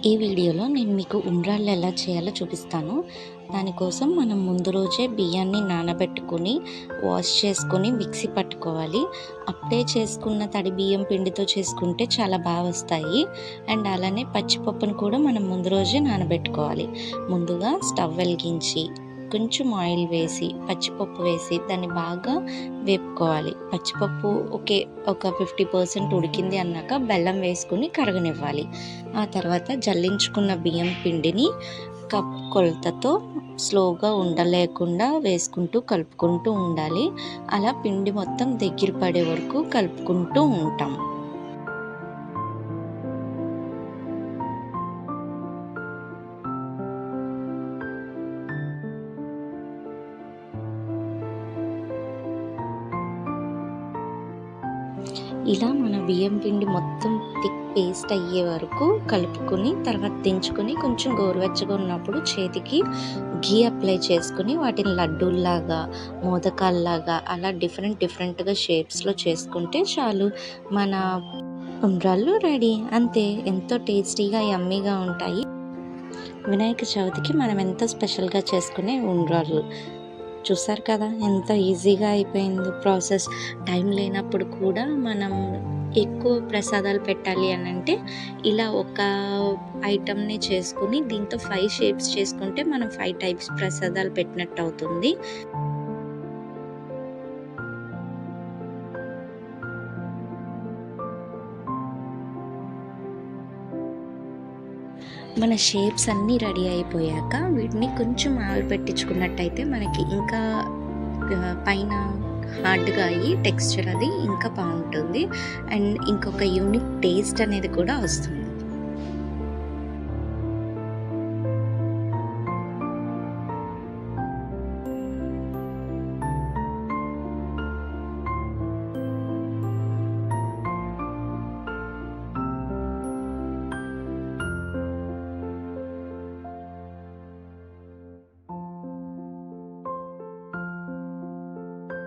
ఈ వీడియోలో నేను మీకు ఉండ్రాళ్ళు ఎలా చేయాలో చూపిస్తాను. దానికోసం మనం ముందు రోజే బియ్యాన్ని నానబెట్టుకొని వాష్ చేసుకొని మిక్సీ పట్టుకోవాలి. అప్పుడే చేసుకున్న తడి బియ్యం పిండితో చేసుకుంటే చాలా బాగా వస్తాయి. అండ్ అలానే పచ్చిపప్పును కూడా మనం ముందు రోజే నానబెట్టుకోవాలి. ముందుగా స్టవ్ వెలిగించి కొంచెం ఆయిల్ వేసి పచ్చిపప్పు వేసి దాన్ని బాగా వేపుకోవాలి. పచ్చిపప్పు ఒక 50% ఉడికింది అన్నాక బెల్లం వేసుకుని కరగనివ్వాలి. ఆ తర్వాత జల్లించుకున్న బియ్యం పిండిని కప్ కొలతతో స్లోగా ఉండలేకుండా వేసుకుంటూ కలుపుకుంటూ ఉండాలి. అలా పిండి మొత్తం దగ్గర పడే వరకు కలుపుకుంటూ ఉంటాం. ఇలా మన బియ్యం పిండి మొత్తం థిక్ పేస్ట్ అయ్యే వరకు కలుపుకొని తర్వాత దించుకొని కొంచెం గోరువెచ్చగా ఉన్నప్పుడు చేతికి ఘీ అప్లై చేసుకుని వాటిని లడ్డూల్లాగా మోదకాల్లాగా అలా డిఫరెంట్గా షేప్స్లో చేసుకుంటే చాలు, మన ఉండ్రాళ్ళు రెడీ. అంతే, ఎంతో టేస్టీగా యమ్మీగా ఉంటాయి వినాయక చవితికి మనం ఎంతో స్పెషల్గా చేసుకునే ఉండ్రాళ్ళు. చూసారు కదా ఎంత ఈజీగా అయిపోయిందో ప్రాసెస్. టైం లేనప్పుడు కూడా మనం ఎక్కువ ప్రసాదాలు పెట్టాలి అని అంటే ఇలా ఒక ఐటమ్ని చేసుకుని దీంతో 5 షేప్స్ చేసుకుంటే మనం 5 టైప్స్ ప్రసాదాలు పెట్టినట్టు అవుతుంది. మన షేప్స్ అన్నీ రెడీ అయిపోయాక వీటిని కొంచెం ఆవిరి పెట్టించుకున్నట్టయితే మనకి ఇంకా పైన హార్డ్గా అయ్యి టెక్స్చర్ అది ఇంకా బాగుంటుంది. అండ్ ఇంకొక యూనిక్ టేస్ట్ అనేది కూడా వస్తుంది.